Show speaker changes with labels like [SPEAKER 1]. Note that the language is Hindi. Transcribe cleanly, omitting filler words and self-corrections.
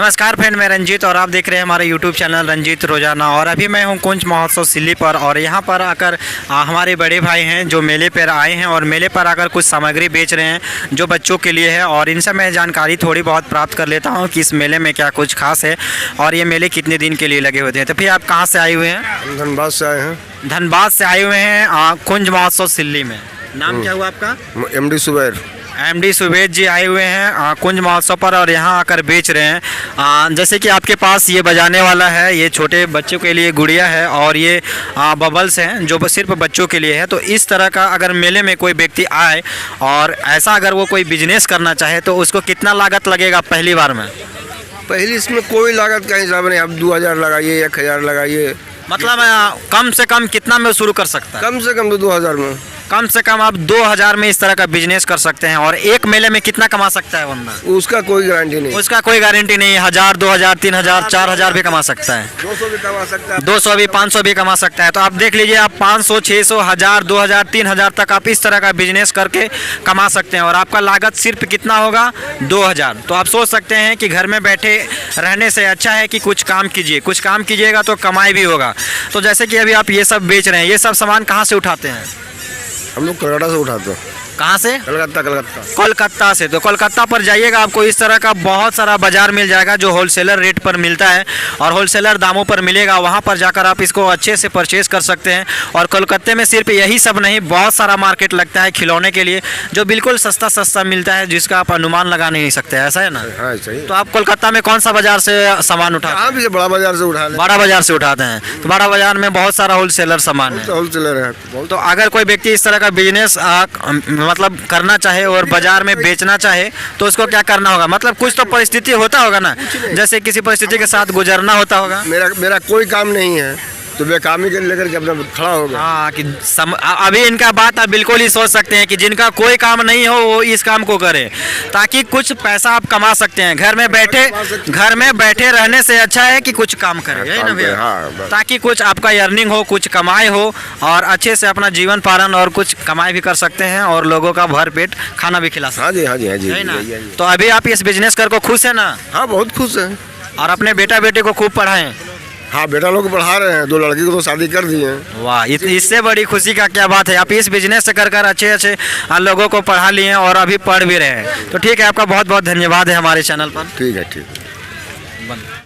[SPEAKER 1] नमस्कार फ्रेंड, मैं रंजीत और आप देख रहे हैं हमारे YouTube चैनल रंजीत रोजाना। और अभी मैं हूं कुंज महोत्सव सिल्ली पर और यहां पर आकर हमारे बड़े भाई हैं जो मेले पर आए हैं और मेले पर आकर कुछ सामग्री बेच रहे हैं जो बच्चों के लिए है। और इनसे मैं जानकारी थोड़ी बहुत प्राप्त कर लेता हूं कि इस मेले में क्या कुछ खास है और ये मेले कितने दिन के लिए लगे होते हैं। तो फिर आप कहाँ से आए हुए हैं?
[SPEAKER 2] हम धनबाद से आए हैं।
[SPEAKER 1] धनबाद से आए हुए हैं कुंज महोत्सव सिल्ली में। नाम क्या हुआ आपका?
[SPEAKER 2] एमडी सुबैर।
[SPEAKER 1] एमडी सुबेद जी आए हुए हैं कुंज महोत्सव पर और यहाँ आकर बेच रहे हैं। जैसे कि आपके पास ये बजाने वाला है, ये छोटे बच्चों के लिए गुड़िया है और ये बबल्स हैं जो सिर्फ बच्चों के लिए है। तो इस तरह का अगर मेले में कोई व्यक्ति आए और ऐसा अगर वो कोई बिजनेस करना चाहे तो उसको कितना लागत लगेगा पहली बार में?
[SPEAKER 2] पहली इसमें कोई लागत का हिसाब नहीं। आप 2000 लगाइए, 1000 लगाइए,
[SPEAKER 1] मतलब कम से कम कितना में शुरू कर सकता है?
[SPEAKER 2] कम से कम तो 2000 में।
[SPEAKER 1] कम से कम आप 2000 में इस तरह का बिजनेस कर सकते हैं। और एक मेले में कितना कमा सकता है बंदा?
[SPEAKER 2] उसका कोई गारंटी नहीं।
[SPEAKER 1] उसका कोई गारंटी नहीं। 1000, 2000, 3000, 4000 भी कमा सकता है।
[SPEAKER 2] 200 भी कमा सकता है।
[SPEAKER 1] 200 भी, 500 भी कमा सकता है। तो आप देख लीजिए, आप 500, 600, 1000, 2000, 3000 तक आप इस तरह का बिजनेस करके कमा सकते हैं। और आपका लागत सिर्फ कितना होगा? 2000। तो आप सोच सकते हैं कि घर में बैठे रहने से अच्छा है कि कुछ काम कीजिए। कुछ काम कीजिएगा तो कमाई भी होगा। तो जैसे कि अभी आप ये सब बेच रहे हैं, ये सब सामान कहाँ से उठाते हैं?
[SPEAKER 2] हम लोग कलकत्ता से उठाते हैं।
[SPEAKER 1] कहाँ से?
[SPEAKER 2] कलकत्ता।
[SPEAKER 1] कोलकाता से। तो कोलकाता पर जाइएगा, आपको इस तरह का बहुत सारा बाजार मिल जाएगा जो होलसेलर रेट पर मिलता है और होलसेलर दामों पर मिलेगा। वहाँ पर जाकर आप इसको अच्छे से परचेस कर सकते हैं। और कोलकाता में सिर्फ यही सब नहीं, बहुत सारा मार्केट लगता है खिलौने के लिए जो बिल्कुल सस्ता मिलता है, जिसका आप अनुमान लगा नहीं सकते। ऐसा है ना?
[SPEAKER 2] हाँ सही।
[SPEAKER 1] तो आप कोलकाता में कौन सा बाजार से सामान उठाते हैं?
[SPEAKER 2] भी बड़ा बाजार से उठा लें।
[SPEAKER 1] बड़ा बाजार से उठाते हैं। तो बड़ा बाजार में बहुत सारा होलसेलर सामान है।
[SPEAKER 2] होलसेलर है।
[SPEAKER 1] तो अगर कोई व्यक्ति इस तरह का बिजनेस मतलब करना चाहे और बाजार में बेचना चाहे तो उसको क्या करना होगा? मतलब कुछ तो परिस्थिति होता होगा ना, जैसे किसी परिस्थिति के साथ गुजरना होता होगा।
[SPEAKER 2] मेरा कोई काम नहीं है तो बेकामी के लेकर के अपना खड़ा होगा।
[SPEAKER 1] हाँ कि अभी इनका बात आप बिल्कुल ही सोच सकते हैं कि जिनका कोई काम नहीं हो वो इस काम को करे ताकि कुछ पैसा आप कमा सकते हैं। घर में बैठे रहने से अच्छा है कि कुछ काम करें, यही ना भैया?
[SPEAKER 2] हाँ,
[SPEAKER 1] ताकि कुछ आपका अर्निंग हो, कुछ कमाई हो और अच्छे से अपना जीवन पालन और कुछ कमाई भी कर सकते हैं और लोगों का भर पेट खाना भी खिला सकते हैं।
[SPEAKER 2] हाँ जी,
[SPEAKER 1] है ना? तो अभी आप इस बिजनेस कर को खुश है ना?
[SPEAKER 2] हाँ बहुत खुश है।
[SPEAKER 1] और अपने बेटा बेटे को खूब पढ़ाएं।
[SPEAKER 2] हाँ बेटा लोग को पढ़ा रहे हैं। 2 लड़की को तो शादी कर दी है।
[SPEAKER 1] वाह, इससे बड़ी खुशी का क्या बात है। आप इस बिजनेस से कर अच्छे लोगों को पढ़ा लिए हैं और अभी पढ़ भी रहे हैं। तो ठीक है, आपका बहुत बहुत धन्यवाद है हमारे चैनल पर।
[SPEAKER 2] ठीक है।